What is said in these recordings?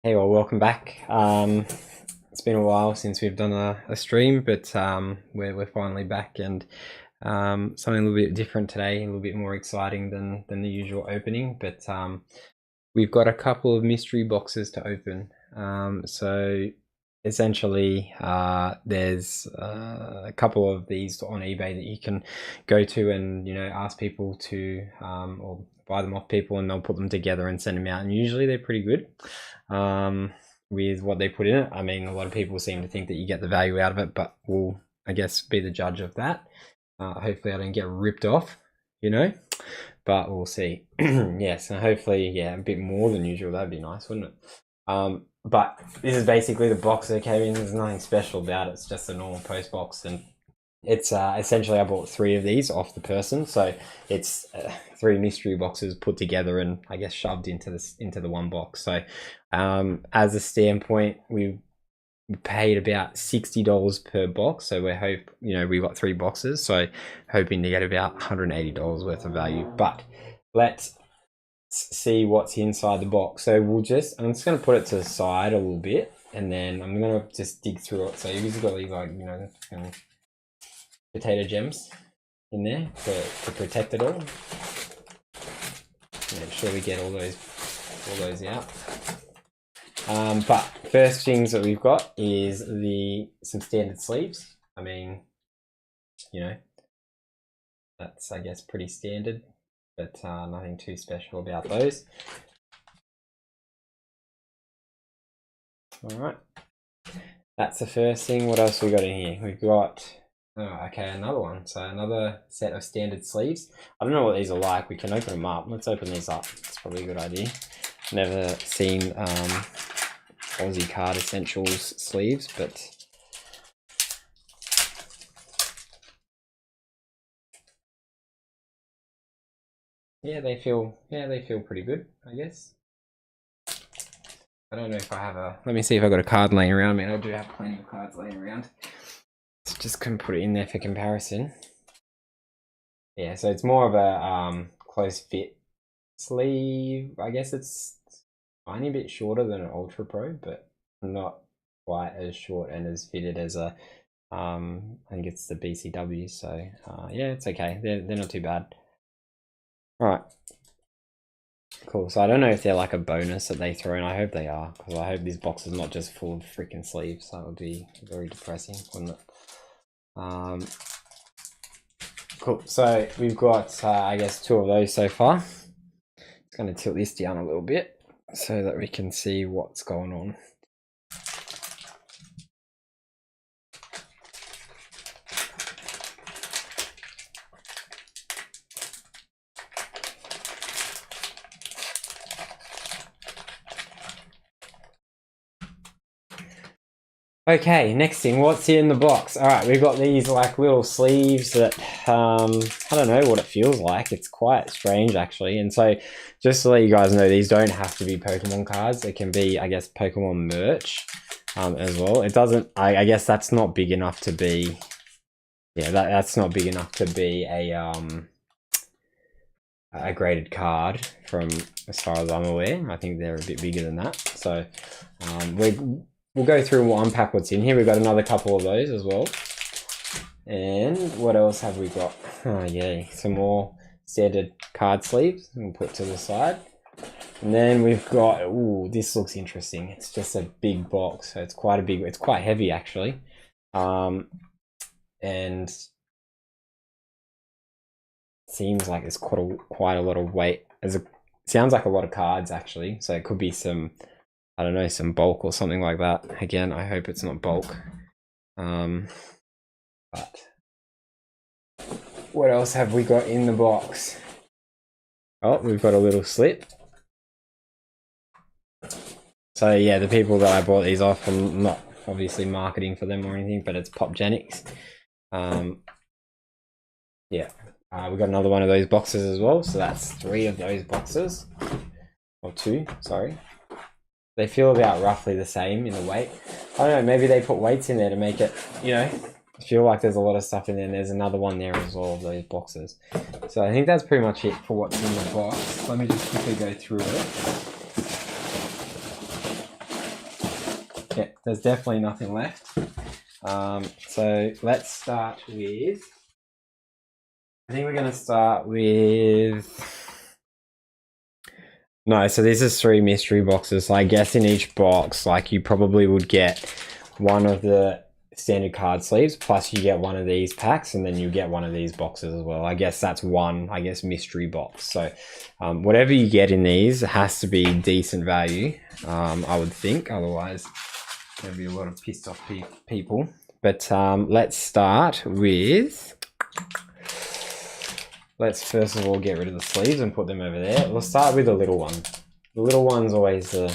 Hey, well, welcome back. It's been a while since we've done a stream, but we're finally back, and something a little bit different today, a little bit more exciting than the usual opening. But we've got a couple of mystery boxes to open. So essentially, there's a couple of these on eBay that you can go to and ask people to or buy them off people, and they'll put them together and send them out. And usually they're pretty good with what they put in it. I mean, a lot of people seem to think that you get the value out of it, but we'll, I guess, be the judge of that. Hopefully I don't get ripped off, but we'll see. Yes, and hopefully, yeah, a bit more than usual. That'd be nice, wouldn't it? But this is basically the box that came in. There's nothing special about it. It's just a normal post box, and it's essentially I bought 3 of these off the person, so it's 3 mystery boxes put together and I guess shoved into the one box. So as a standpoint, we paid about $60 per box, so we got 3 boxes, so hoping to get about $180 worth of value. But let's see what's inside the box. So I'm just going to put it to the side a little bit, and then I'm going to just dig through it. So you've got these potato gems in there to protect it all. Make sure we get all those out. But first things that we've got is some standard sleeves. I mean, that's, I guess, pretty standard, but nothing too special about those. All right, that's the first thing. What else we got in here? We've got another one. So another set of standard sleeves. I don't know what these are like. We can open them up. Let's open these up. It's probably a good idea. Never seen Aussie Card Essentials sleeves, but yeah, they feel pretty good, I guess. I don't know if I have let me see if I got a card laying around. I mean, I do have plenty of cards laying around. So just couldn't put it in there for comparison. Yeah, so it's more of a close fit sleeve. I guess it's a tiny bit shorter than an Ultra Pro, but not quite as short and as fitted as I think it's the BCW. So yeah, it's okay. They're not too bad. All right. Cool. So I don't know if they're like a bonus that they throw in. I hope they are, because I hope this box is not just full of freaking sleeves. That would be very depressing, wouldn't it? Cool. So we've got, I guess, 2 of those so far. I'm going to tilt this down a little bit so that we can see what's going on. Okay, next thing, what's in the box? All right, we've got these like little sleeves that I don't know what it feels like. It's quite strange, actually. And so just to let you guys know, these don't have to be Pokemon cards. It can be, I guess, Pokemon merch as well. It doesn't, I guess that's not big enough to be, yeah, that's not big enough to be a graded card from as far as I'm aware. I think they're a bit bigger than that. So we'll go through and we'll unpack what's in here. We've got another couple of those as well. And what else have we got? Oh, yeah, some more standard card sleeves we'll put to the side. And then we've got, ooh, this looks interesting. It's just a big box. So it's quite heavy, actually. And seems like it's quite a lot of weight. Sounds like a lot of cards, actually. So it could be some, I don't know, some bulk or something like that. Again, I hope it's not bulk. But what else have we got in the box? Oh, we've got a little slip. So yeah, the people that I bought these off, I'm not obviously marketing for them or anything, but it's Popgenics. Yeah, we've got another one of those boxes as well. So that's 3 of those boxes, or 2, sorry. They feel about roughly the same in the weight. I don't know, maybe they put weights in there to make it, I feel like there's a lot of stuff in there, and there's another one there as well of those boxes. So I think that's pretty much it for what's in the box. Let me just quickly go through it. Yeah, there's definitely nothing left. So let's start with, I think we're going to start with, no, so this is 3 mystery boxes. So I guess in each box, like, you probably would get one of the standard card sleeves, plus you get one of these packs, and then you get one of these boxes as well. I guess that's one, mystery box. So whatever you get in these has to be decent value, I would think. Otherwise, there'll be a lot of pissed off people. But let's start with... Let's first of all get rid of the sleeves and put them over there. We'll start with the little one. The little one's always the,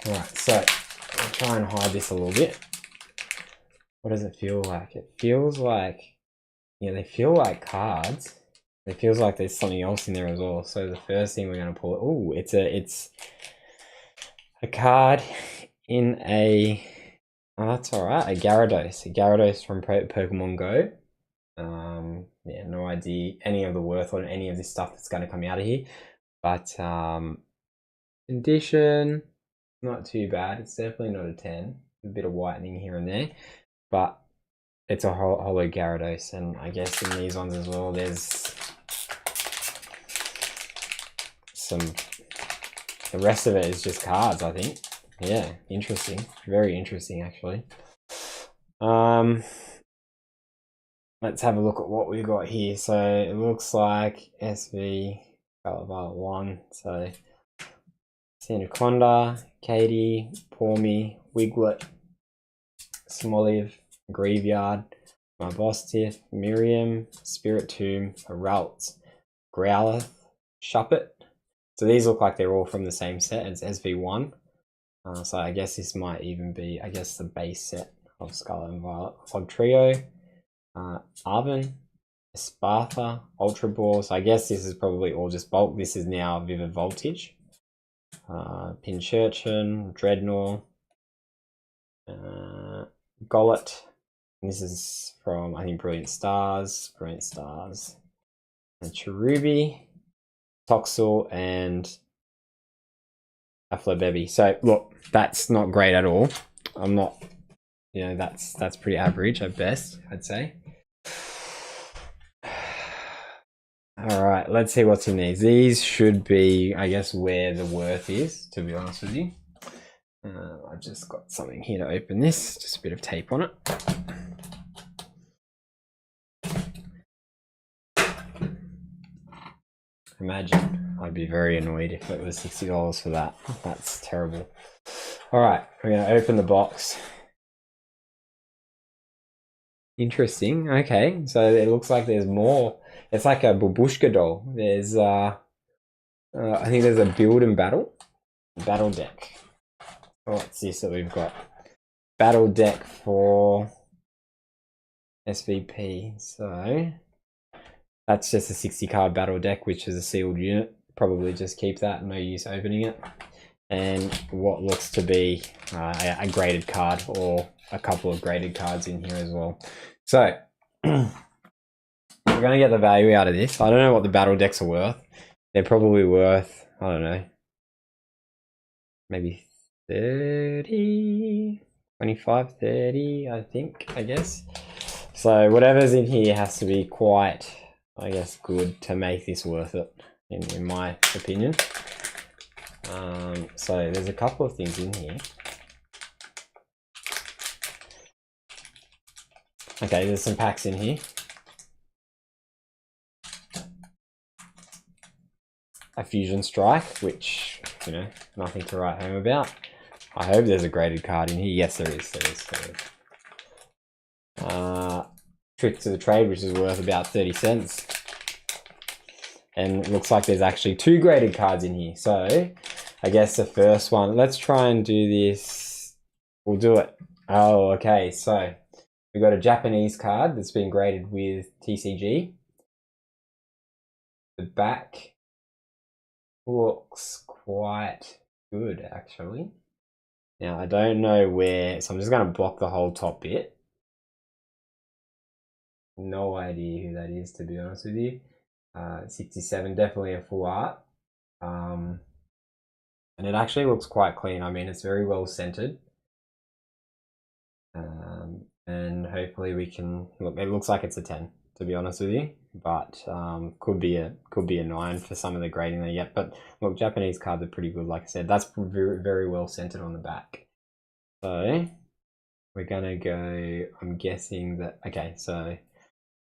Alright, so I'll try and hide this a little bit. What does it feel like? It feels like, they feel like cards. It feels like there's something else in there as well. So the first thing we're going to pull, it's a card in a, oh, that's alright, a Gyarados from Pokemon Go. Yeah, no idea any of the worth on any of this stuff that's going to come out of here, but condition, not too bad. It's definitely not a 10. A bit of whitening here and there, but it's a hollow Gyarados, and I guess in these ones as well, there's some. The rest of it is just cards, I think. Yeah, interesting. Very interesting, actually. Let's have a look at what we got here. So it looks like SV Scarlet Violet 1. So Sandaconda, Katie, Pawmi, Wiglet, Smoliv, Graveyard, my Boss Tiff, Miriam, Spirit Tomb, Heralt, Growlithe, Shuppet. So these look like they're all from the same set as SV1. So I guess this might even be, the base set of Scarlet and Violet. Hog Trio, Arven, Espartha, Ultra Ball. So I guess this is probably all just bulk. This is now Vivid Voltage. Pincurchin, Dreadnought, Gollet. And this is from, I think, Brilliant Stars, and Cherubi, Toxel, and Aflabebi. So look, that's not great at all. I'm not, that's pretty average at best, I'd say. All right, let's see what's in these. These should be, I guess, where the worth is, to be honest with you. I've just got something here to open this, just a bit of tape on it. Imagine, I'd be very annoyed if it was $60 for that. That's terrible. All right, we're going to open the box. Interesting. Okay, so it looks like there's more. It's like a Babushka doll. There's, I think there's a build and battle deck. What's this that we've got? Battle deck for SVP. So that's just a 60 card battle deck, which is a sealed unit. Probably just keep that. No use opening it. And what looks to be a graded card, or a couple of graded cards in here as well. So we're going to get the value out of this. I don't know what the battle decks are worth. They're probably worth, I don't know, maybe 30, 25, 30, I guess. So whatever's in here has to be quite, I guess, good to make this worth it, in my opinion. So there's a couple of things in here. Okay, there's some packs in here. A Fusion Strike, which, nothing to write home about. I hope there's a graded card in here. Yes, there is. Trick to the Trade, which is worth about 30 cents. And it looks like there's actually 2 graded cards in here. So I guess the first one, let's try and do this. We'll do it. Oh, okay. So we've got a Japanese card that's been graded with TCG. The back looks quite good, actually. Now, I don't know where, so I'm just going to block the whole top bit. No idea who that is, to be honest with you. 67, definitely a full art. And it actually looks quite clean. I mean, it's very well centered. And hopefully we can look. It looks like it's a 10, to be honest with you, but could be a 9 for some of the grading they get. But look, Japanese cards are pretty good. Like I said, that's very, very well centered on the back. So we're gonna go. I'm guessing that. Okay, so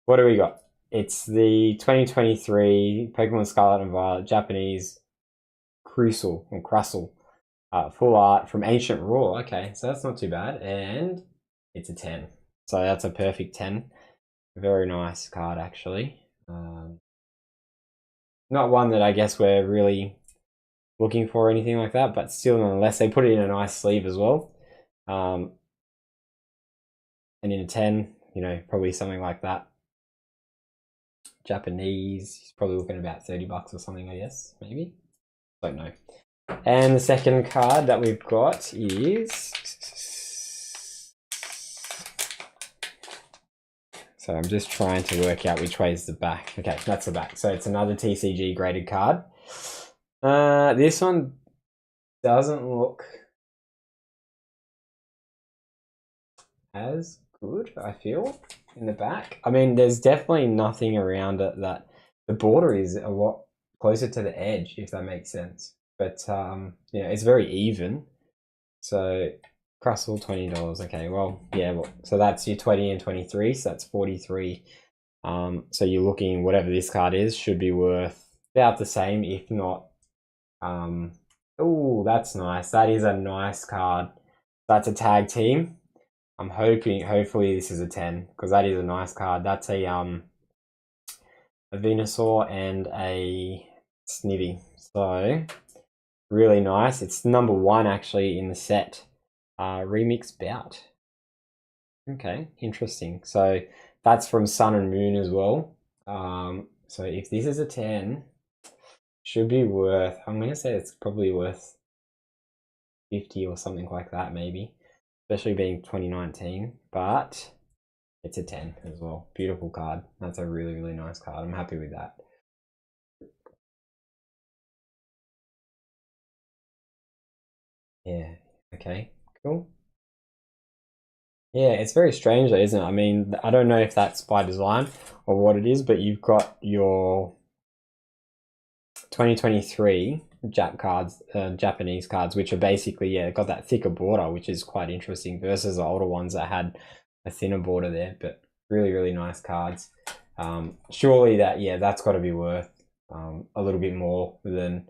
what do we got? It's the 2023 Pokemon Scarlet and Violet Japanese Crustle or Crustle. Full art from Ancient Raw. Okay, so that's not too bad. And it's a 10. So that's a perfect 10. Very nice card, actually. Not one that I guess we're really looking for or anything like that, but still, nonetheless, they put it in a nice sleeve as well. And in a 10, you know, probably something like that. Japanese, he's probably looking at about $30 or something, I guess, maybe. Don't know. And the second card that we've got is... So I'm just trying to work out which way is the back. Okay, that's the back. So it's another TCG graded card. This one doesn't look as good, I feel, in the back. I mean, there's definitely nothing around it that the border is a lot closer to the edge, if that makes sense. But yeah, it's very even. So Crustle, $20. Okay, well, yeah, well, so that's your 20 and 23, so that's 43. So you're looking, whatever this card is, should be worth about the same, if not. Oh, that's nice. That is a nice card. That's a tag team. I'm hoping, hopefully this is a 10, because that is a nice card. That's a Venusaur and a Snivy. So really nice. It's number 1 actually in the set. Remix Bout. Okay, interesting. So that's from Sun and Moon as well. So if this is a 10, should be worth, I'm going to say it's probably worth 50 or something like that, maybe, especially being 2019, but it's a 10 as well. Beautiful card. That's a really, really nice card. I'm happy with that. Yeah, okay, cool. Yeah, it's very strange though, isn't it? I mean, I don't know if that's by design or what it is, but you've got your 2023 Japanese cards, which are basically, yeah, got that thicker border, which is quite interesting versus the older ones that had a thinner border there, but really, really nice cards. Surely that, yeah, that's got to be worth a little bit more than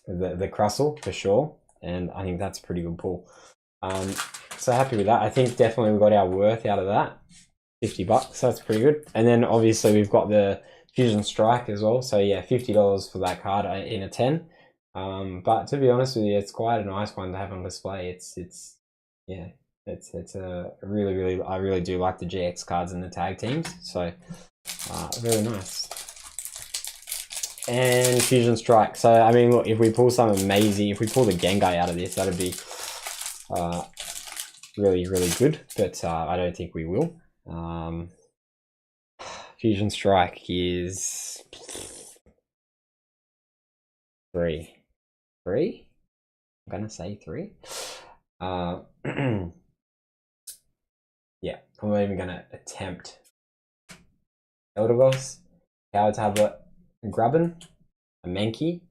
the Crustle for sure. And I think that's a pretty good pull. So happy with that. I think definitely we got our worth out of that. $50, that's pretty good. And then obviously we've got the Fusion Strike as well. So yeah, $50 for that card in a 10. But to be honest with you, it's quite a nice one to have on display. It's a really, I really do like the GX cards and the tag teams. So very nice. And Fusion Strike. So I mean, look, if we pull something amazing, if we pull the Gengar out of this, that'd be really, really good. But I don't think we will. Fusion Strike is 3. I'm gonna say 3. Yeah, I'm not even gonna attempt. Eldegoss, Power Tablet, Grubbin, a Mankey.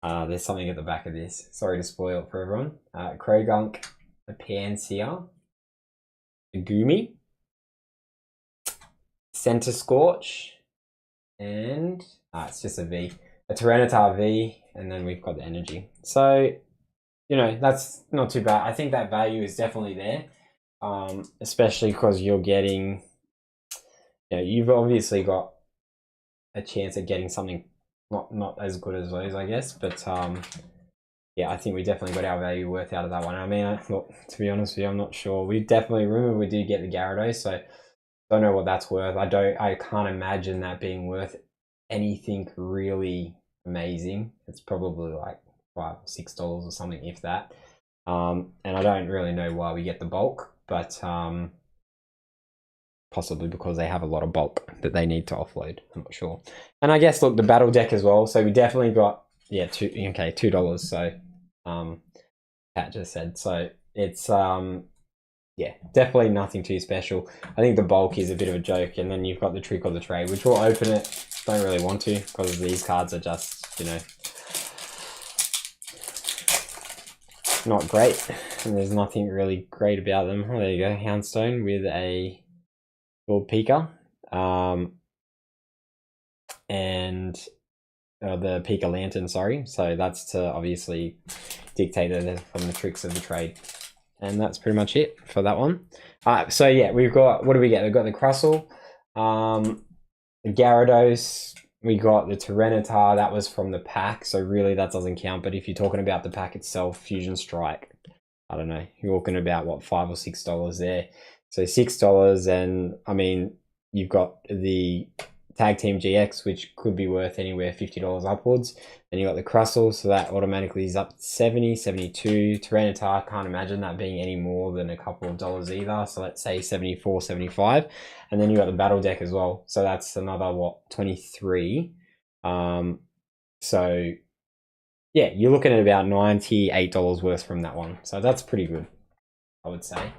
There's something at the back of this. Sorry to spoil it for everyone. Krogunk, a Pansear, a Goomy, Center Scorch, and it's just a V. A Tyranitar V, and then we've got the Energy. So, you know, that's not too bad. I think that value is definitely there, especially because you're getting, you know, you've obviously got a chance at getting something not as good as those, I guess, but yeah, I think we definitely got our value worth out of that one. I mean, look, to be honest with you, I'm not sure. We definitely, remember we did get the Gyarados, so don't know what that's worth. I can't imagine that being worth anything really amazing. It's probably like $5 or $6 or something, if that. And I don't really know why we get the bulk, but possibly because they have a lot of bulk that they need to offload. I'm not sure. And I guess, look, the battle deck as well. So we definitely got, yeah, $2. So Pat just said, so it's yeah, definitely nothing too special. I think the bulk is a bit of a joke, and then you've got the trick or the trade, which we'll open it. Don't really want to because these cards are just, you know, not great, and there's nothing really great about them. Oh, there you go, Houndstone with a Gold Pika, and the Pika Lantern, sorry. So that's to obviously dictate it from the tricks of the trade. And that's pretty much it for that one. So yeah, we've got, what do we get? We've got the Crustle, the Gyarados, we got the Tyranitar, that was from the pack, so really that doesn't count. But if you're talking about the pack itself, Fusion Strike, I don't know, you're talking about what, $5 or $6 there. So $6, and I mean, you've got the Tag Team GX, which could be worth anywhere $50 upwards. Then you got the Crustle, so that automatically is up to 70, 72. Tyranitar, can't imagine that being any more than a couple of dollars either. So let's say 74, 75. And then you got the Battle Deck as well. So that's another, what, 23. So yeah, you're looking at about $98 worth from that one. So that's pretty good, I would say.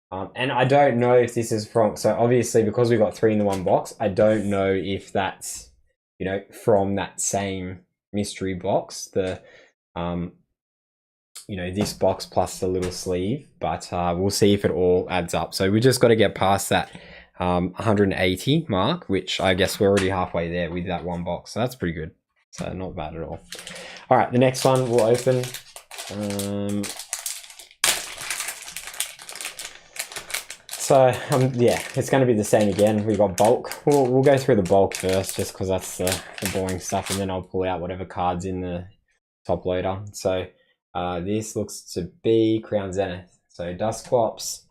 And I don't know if this is from, so obviously because we got 3 in the one box, I don't know if that's, you know, from that same mystery box, the, you know, this box plus the little sleeve, but we'll see if it all adds up. So we just got to get past that 180 mark, which I guess we're already halfway there with that one box. So that's pretty good. So not bad at all. All right, the next one we'll open. So yeah, it's going to be the same again. We've got bulk. We'll go through the bulk first, just because that's the boring stuff, and then I'll pull out whatever cards in the top loader. So this looks to be Crown Zenith. So Dusclops,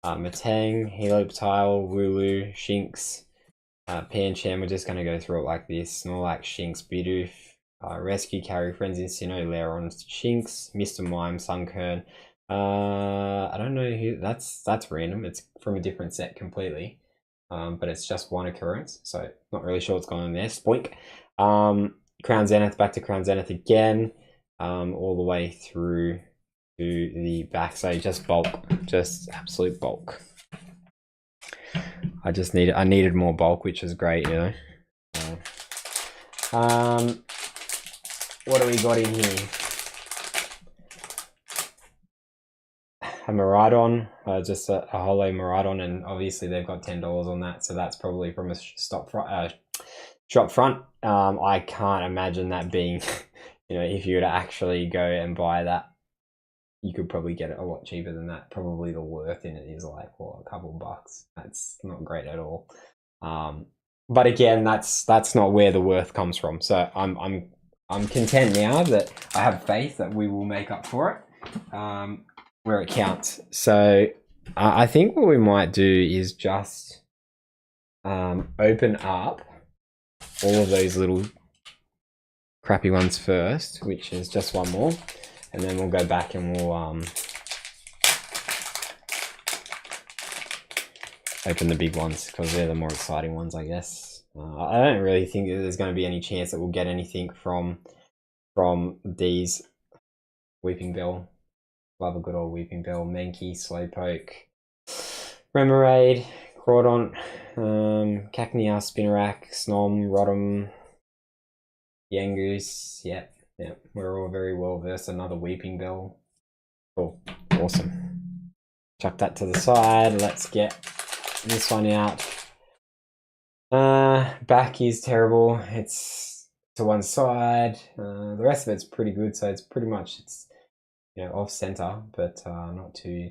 Matang, Helioptile, Wooloo, Shinx, Pancham. We're just going to go through it like this. Snorlax, Shinx, Bidoof, Rescue, Carry, Frenzy, Sinnoh, Lairon, Shinx, Mr. Mime, Sunkern. I don't know who, that's random. It's from a different set completely, but it's just one occurrence, so not really sure what's going on there. Spoink. Crown Zenith, back to Crown Zenith again, all the way through to the back. So just bulk, just absolute bulk. I needed more bulk, which is great, you know. What do we got in here? A Miraidon, just a holo Miraidon, and obviously they've got $10 on that, so that's probably from a shop front. I can't imagine that being, you know, if you were to actually go and buy that, you could probably get it a lot cheaper than that. Probably the worth in it is like, what, a couple bucks. That's not great at all. But again, that's not where the worth comes from. So I'm content now that I have faith that we will make up for it. Where it counts. So I think what we might do is just open up all of those little crappy ones first, which is just one more, and then we'll go back and we'll open the big ones because they're the more exciting ones, I guess. I don't really think that there's going to be any chance that we'll get anything from these. Weeping Bell. Love a good old Weeping Bell, Mankey, Slowpoke, Remoraid, Crawdon, Cacnea, Spinarak, Snom, Rotom, Yangoose. Yeah, we're all very well versed. Another Weeping Bell. Cool, awesome. Chuck that to the side. Let's get this one out. Back is terrible. It's to one side. The rest of it's pretty good, so it's pretty much you know, off center, but not too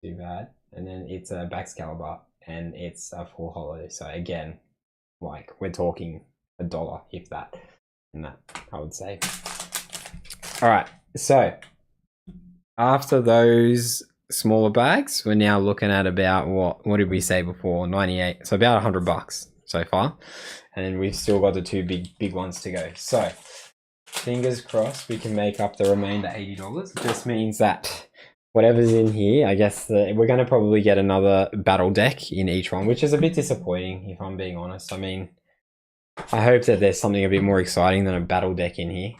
bad. And then it's a Baxcalibur, and it's a full holo. So again, like we're talking $1, if that, and that I would say. All right, so after those smaller bags, we're now looking at about what did we say before? 98. So about $100 so far, and then we've still got the 2 big ones to go. So fingers crossed we can make up the remainder $80. It just means that whatever's in here, I guess we're going to probably get another battle deck in each one, which is a bit disappointing if I'm being honest. I mean, I hope that there's something a bit more exciting than a battle deck in here.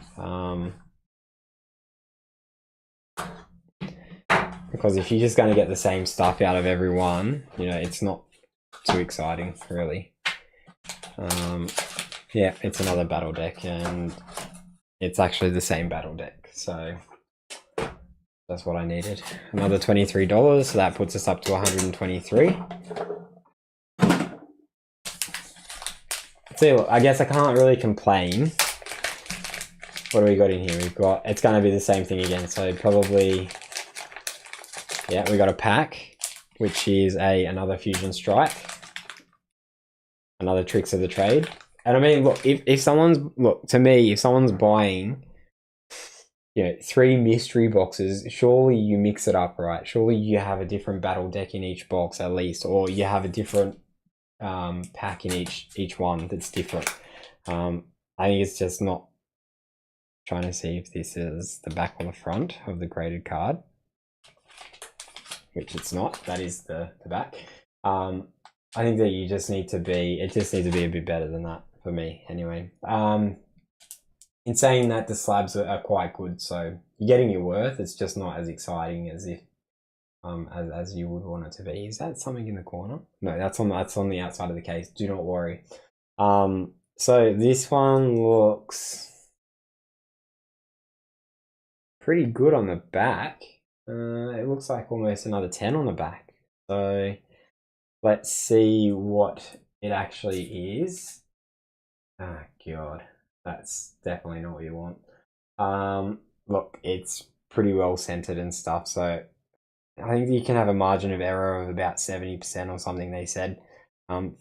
Because if you're just going to get the same stuff out of everyone, you know, it's not too exciting, really. Yeah, it's another battle deck, and it's actually the same battle deck, so that's what I needed. Another $23, so that puts us up to 123. So look, I guess I can't really complain. What do we got in here? We've got, it's going to be the same thing again, so probably, yeah, we got a pack, which is another Fusion Strike, another Tricks of the Trade. And I mean, look, if someone's, look, to me, if someone's buying, you know, 3 mystery boxes, surely you mix it up, right? Surely you have a different battle deck in each box at least, or you have a different pack in each one that's different. I think it's just not. Trying to see if this is the back or the front of the graded card, which it's not. That is the back. I think that you just need to be, it just needs to be a bit better than that for me anyway. In saying that, the slabs are quite good, so you're getting your worth. It's just not as exciting as if as you would want it to be. Is that something in the corner? No, that's on the outside of the case. Do not worry. So this one looks pretty good on the back. It looks like almost another 10 on the back. So let's see what it actually is. Oh god, that's definitely not what you want. Look, it's pretty well centered and stuff, so I think you can have a margin of error of about 70% or something, they said.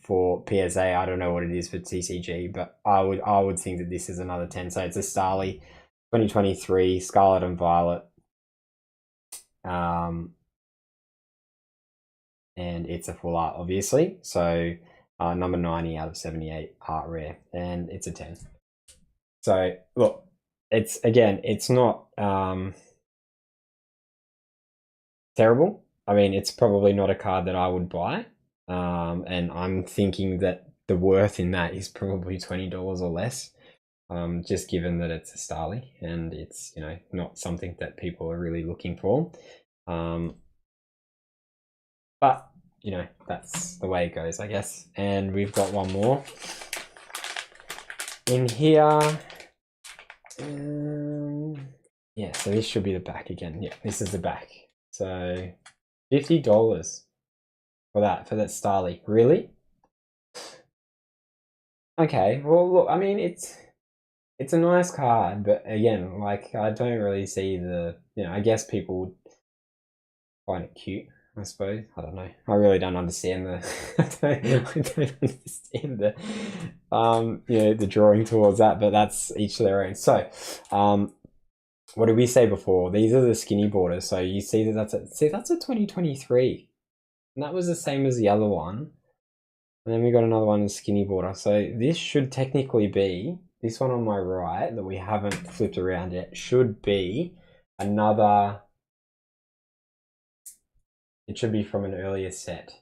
For PSA, I don't know what it is for TCG, but I would think that this is another 10. So it's a Starly 2023 Scarlet and Violet. And it's a full art, obviously. So number 90 out of 78 art rare, and it's a 10. So look, it's not terrible. I mean, it's probably not a card that I would buy. And I'm thinking that the worth in that is probably $20 or less. Just given that it's a Starly and it's, you know, not something that people are really looking for. But, you know, that's the way it goes, I guess. And we've got one more in here. Yeah, so this should be the back again. Yeah, this is the back. So $50 for that Starly. Really? Okay, well, look, I mean, it's a nice card, but again, like, I don't really see the, you know, I guess people would find it cute, I suppose. I don't know. I really don't understand the, I don't understand the, you know, the drawing towards that, but that's each their own. So, what did we say before? These are the skinny borders. So you see that that's a 2023, and that was the same as the other one. And then we got another one in skinny border. So this should technically be, this one on my right that we haven't flipped around yet, should be another, it should be from an earlier set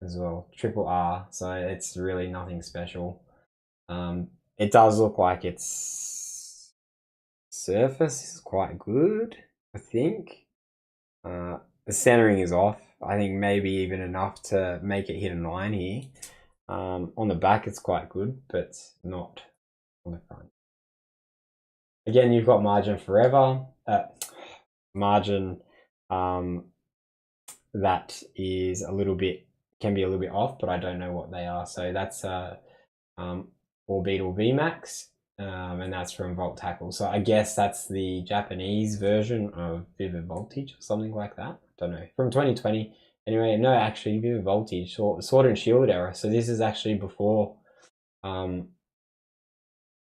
as well. Triple R, so it's really nothing special. It does look like its surface is quite good, I think. The centering is off. I think maybe even enough to make it hit a 9 here. On the back, it's quite good, but not on the front. Again, you've got margin forever. Margin that is a little bit, can be a little bit off, but I don't know what they are. So that's Orbital VMAX, and that's from Volt Tackle. So I guess that's the Japanese version of Vivid Voltage or something like that. Don't know. From 2020. Anyway, no, actually, Vivid Voltage, Sword and Shield era. So this is actually before current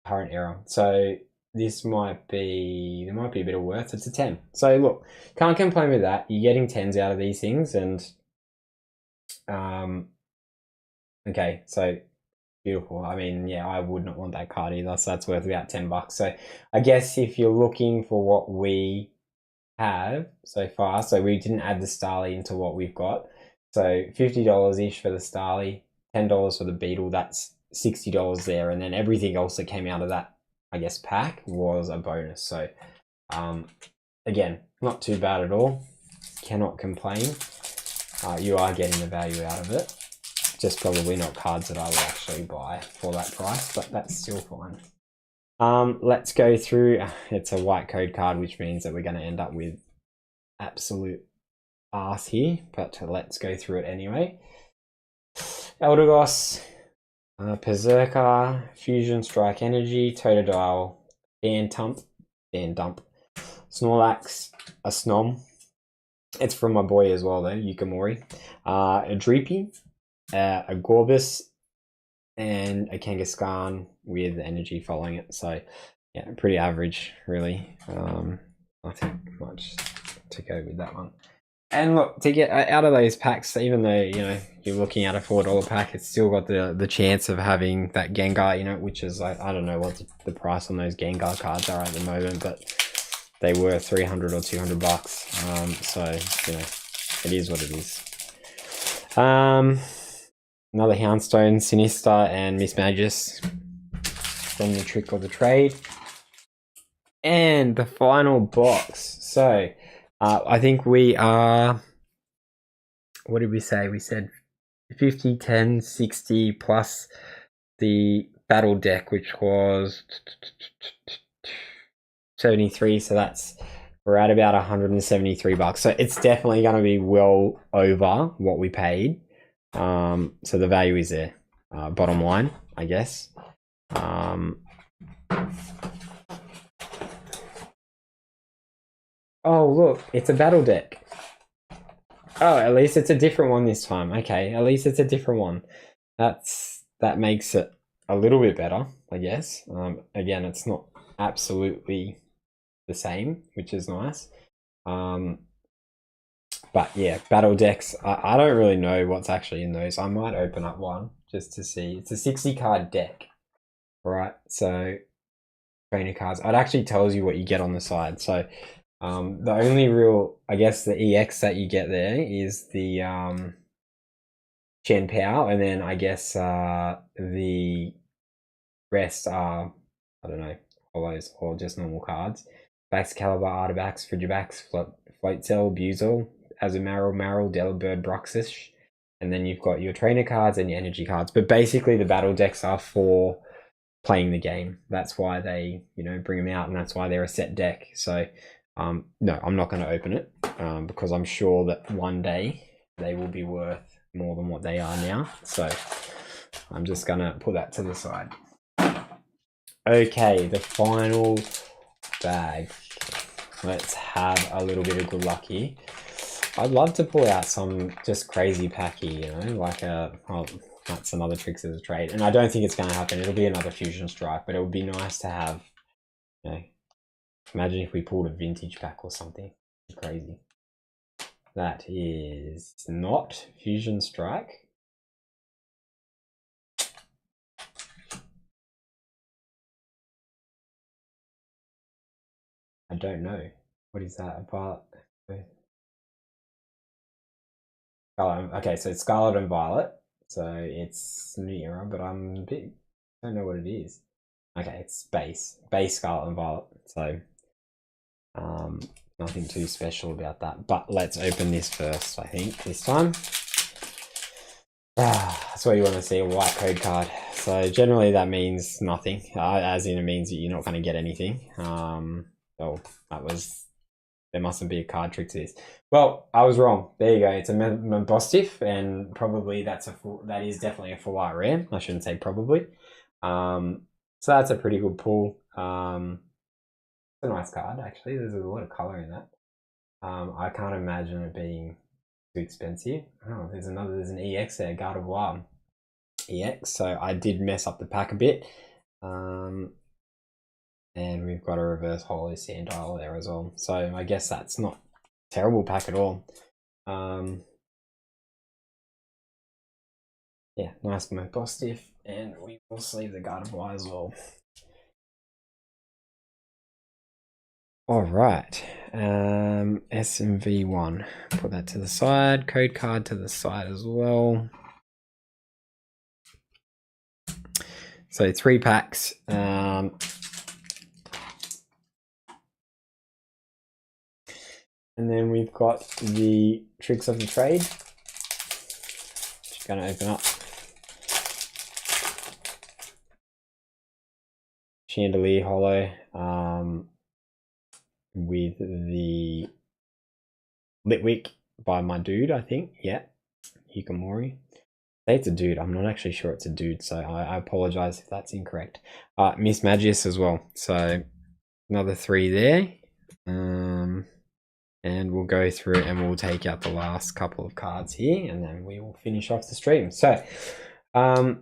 era. So this might be, there might be a bit of worth. It's a 10. So look, can't complain with that. You're getting 10s out of these things, and okay, so beautiful. I mean, yeah, I would not want that card either, so that's worth about $10. So I guess if you're looking for what we have so far, so we didn't add the Starly into what we've got, so $50 ish for the Starly, $10 for the Beetle. That's $60 there, and then everything else that came out of that, I guess, pack was a bonus. So again, not too bad at all. Cannot complain. You are getting the value out of it. Just probably not cards that I would actually buy for that price, but that's still fine. Let's go through. It's a white code card, which means that we're going to end up with absolute arse here, but let's go through it anyway. Eldegoss, Berserker, Fusion Strike Energy, Totodile, Dan Dump, Snorlax, a Snom. It's from my boy as well though, Yukamori. A Dreepy, a Gorbis, and a Kangaskhan with energy following it. So yeah, pretty average really. Nothing much to go with that one. And look, to get out of those packs, even though, you know, you're looking at a $4 pack, it's still got the chance of having that Gengar, you know, which is like, I don't know what the price on those Gengar cards are at the moment, but they were $300 or $200. So, you know, it is what it is. Another Houndstone, Sinister, and Miss Magus from the Trick or the Trade. And the final box. So, I think we are, what did we say? We said 50, 10, 60 plus the battle deck, which was 73. So we're at about $173. So it's definitely going to be well over what we paid. So the value is there. Bottom line, I guess. Oh, look, it's a battle deck. Oh, at least it's a different one this time. Okay, at least it's a different one. That makes it a little bit better, I guess. Again, it's not absolutely the same, which is nice. But yeah, battle decks, I don't really know what's actually in those. I might open up one just to see. It's a 60 card deck, right? So trainer cards. It actually tells you what you get on the side. So the only real, I guess, the EX that you get there is the Chen Pao, and then I guess the rest are, I don't know, hollows or just normal cards. Baxcalibur, Artibax, Frigibax, Floatzel, Buzel, Azumarill, Delibird, Bruxish, and then you've got your trainer cards and your energy cards. But basically the battle decks are for playing the game. That's why they, you know, bring them out, and that's why they're a set deck. So no, I'm not going to open it because I'm sure that one day they will be worth more than what they are now. So I'm just going to put that to the side. Okay, the final bag. Let's have a little bit of good luck here. I'd love to pull out some just crazy packy, you know, like that's another Tricks of the Trade. And I don't think it's going to happen. It'll be another Fusion Strike, but it would be nice to have, you know, imagine if we pulled a vintage pack or something crazy. That is not Fusion Strike. I don't know. What is that about? Okay, so it's Scarlet and Violet. So it's New Era, but I don't know what it is. Okay, it's base Scarlet and Violet. So nothing too special about that. But let's open this first, I think, this time. That's what you want to see, a white code card. So generally that means nothing, as in it means that you're not going to get anything. Oh, there mustn't be a card trick to this. Well, I was wrong. There you go. It's a Membostiff, and probably that is definitely a full art rare. I shouldn't say probably. So that's a pretty good pull. It's a nice card, actually. There's a lot of color in that. I can't imagine it being too expensive. Oh, there's an EX there, Gardevoir EX. So I did mess up the pack a bit. And we've got a reverse Holy Sandile there as well. So I guess that's not a terrible pack at all. Yeah, nice Membostiff, and we will sleeve the Gardevoir as well. All right, SMV1, put that to the side, code card to the side as well. So 3 packs. And then we've got the Tricks of the Trade. Just going to open up. Chandelier Hollow with the Litwick by my dude, I think. Yeah, Hikamori. Say it's a dude. I'm not actually sure it's a dude, so I apologize if that's incorrect. Miss Magius as well. So another 3 there. And we'll go through and we'll take out the last couple of cards here, and then we will finish off the stream. So I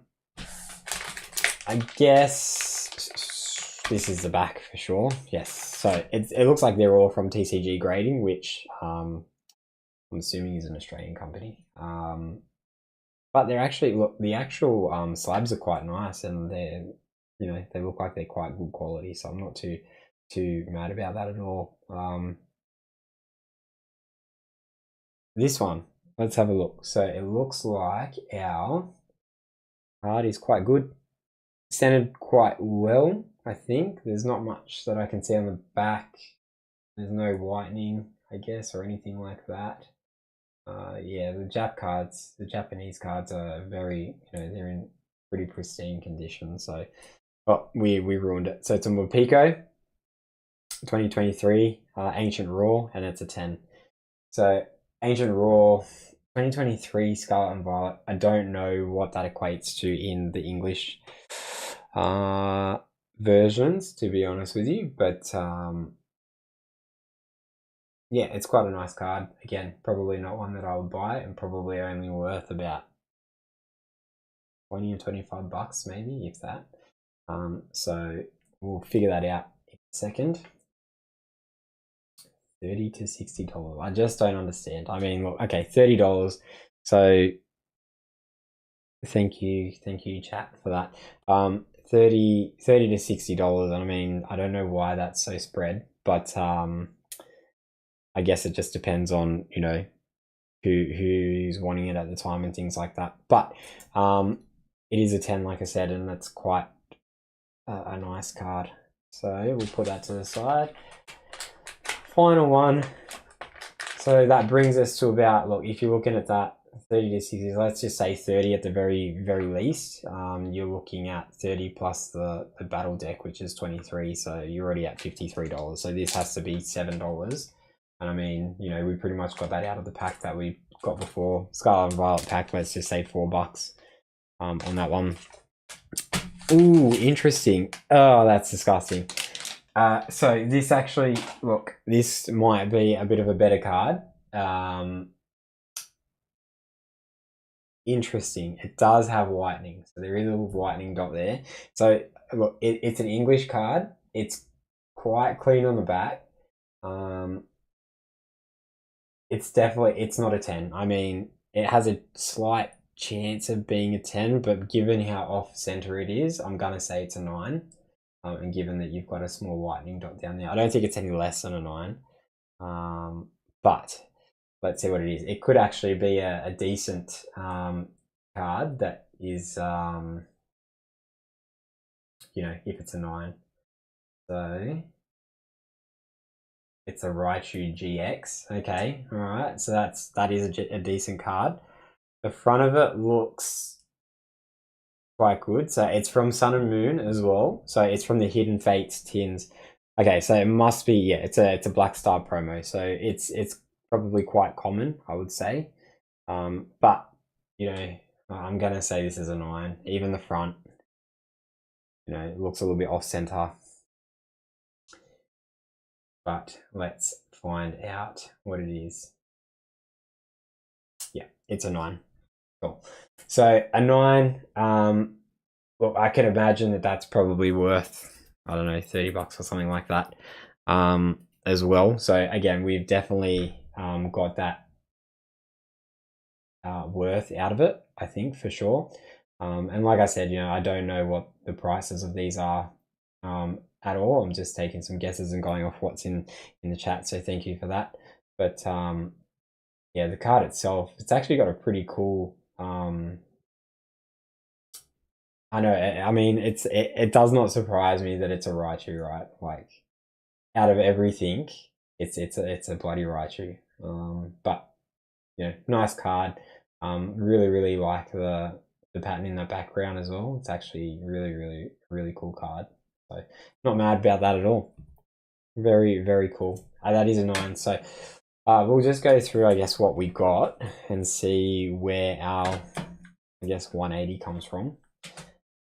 guess this is the back for sure. Yes. So it looks like they're all from TCG Grading, which I'm assuming is an Australian company. But they're actually, look, the actual slabs are quite nice, and they're, they look like they're quite good quality. So I'm not too mad about that at all. This one, let's have a look. So it looks like our card is quite good, centered quite well. I think there's not much that I can see on the back. There's no whitening, I guess, or anything like that. Yeah, the Japanese cards are very, they're in pretty pristine condition. So, we ruined it. So it's a Mopiko 2023 Ancient Raw, and it's a 10. So Ancient Raw 2023 Scarlet and Violet. I don't know what that equates to in the English versions, to be honest with you, but yeah, it's quite a nice card. Again, probably not one that I would buy, and probably only worth about 20 or 25 bucks, maybe, if that. So we'll figure that out in a second. $30 to $60. I just don't understand. I mean, look, okay, $30. So thank you, chat, for that. 30 to $60. I mean, I don't know why that's so spread, but I guess it just depends on, who's wanting it at the time and things like that. But it is a 10, like I said, and that's quite a nice card. So we'll put that to the side. Final one. So that brings us to about, look, if you're looking at that 30 to 60, let's just say 30 at the very, very least. You're looking at 30 plus the battle deck, which is 23. So you're already at $53. So this has to be $7. And I mean, we pretty much got that out of the pack that we got before. Scarlet and Violet pack, let's just say $4 on that one. Ooh, interesting. Oh, that's disgusting. So this actually, look, this might be a bit of a better card. Interesting. It does have whitening, so there is a little whitening dot there. So look, it's an English card. It's quite clean on the back. It's not a 10. I mean, it has a slight chance of being a 10, but given how off center it is, I'm gonna say it's a 9. And given that you've got a small whitening dot down there, I don't think it's any less than a 9. But let's see what it is. It could actually be a decent card that is, if it's a 9. So it's a Raichu GX. Okay, all right. So that is a decent card. The front of it looks quite good. So it's from Sun and Moon as well. So it's from the Hidden Fates tins. Okay, so it must be, yeah, it's a Black Star promo. So it's probably quite common, I would say. But I'm gonna say this is a 9. Even the front, it looks a little bit off center. But let's find out what it is. Yeah, it's a 9. Cool. So a 9. Look, I can imagine that that's probably worth, I don't know, $30 or something like that, as well. So again, we've definitely got that worth out of it, I think, for sure. And like I said, I don't know what the prices of these are at all. I'm just taking some guesses and going off what's in the chat. So thank you for that. But yeah, the card itself, it's actually got a pretty cool I know. I mean, it does not surprise me that it's a Raichu, right? Like, out of everything, it's a bloody Raichu. But you know, nice card. Really like the pattern in the background as well. It's actually really cool card. So not mad about that at all. Very cool. That is a 9. So we'll just go through, I guess, what we got and see where our, I guess, 180 comes from.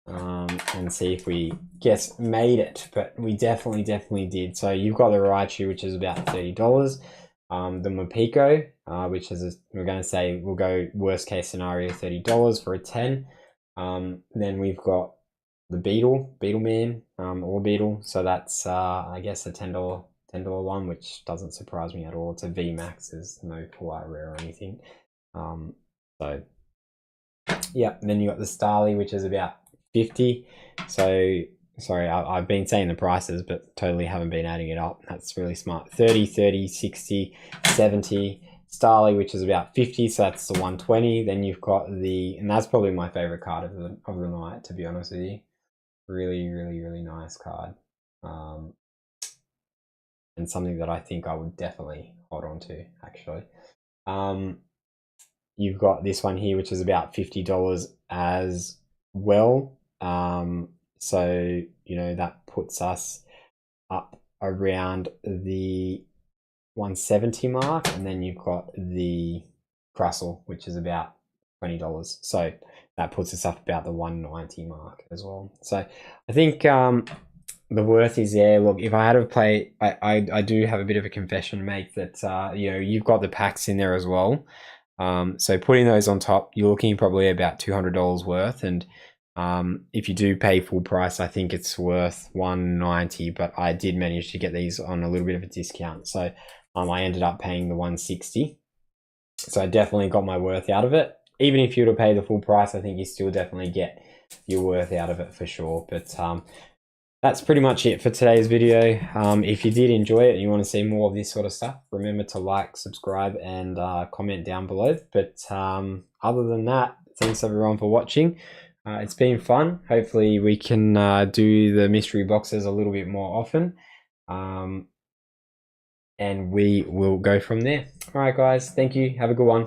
And see if we guess made it, but we definitely did. So you've got the Raichu, which is about $30. The Mopiko, which is we're going to say we'll go worst case scenario $30 for a 10. Then we've got the Beetle Man, or Beetle. So that's I guess a $10 one, which doesn't surprise me at all. It's a V Max, there's no full art rare or anything. So yeah, and then you got the Starly, which is about 50. So sorry, I've been saying the prices, but totally haven't been adding it up. That's really smart. 30, 60, 70. Starly, which is about 50, so that's the 120. Then you've got the, and that's probably my favorite card of the night, to be honest with you. Really nice card. And something that I think I would definitely hold on to, actually. You've got this one here, which is about $50 as well. So, you know, that puts us up around the 170 mark. And then you've got the Crustle, which is about $20. So that puts us up about the 190 mark as well. So I think the worth is there. Look, if I had to play, I do have a bit of a confession to make that, you know, you've got the packs in there as well. So putting those on top, you're looking probably about $200 worth. And if you do pay full price, I think it's worth $190, but I did manage to get these on a little bit of a discount. So I ended up paying the $160. So I definitely got my worth out of it. Even if you were to pay the full price, I think you still definitely get your worth out of it for sure. But that's pretty much it for today's video. If you did enjoy it and you want to see more of this sort of stuff, remember to like, subscribe, and comment down below. But other than that, thanks everyone for watching. It's been fun. Hopefully we can do the mystery boxes a little bit more often. And we will go from there. All right, guys. Thank you. Have a good one.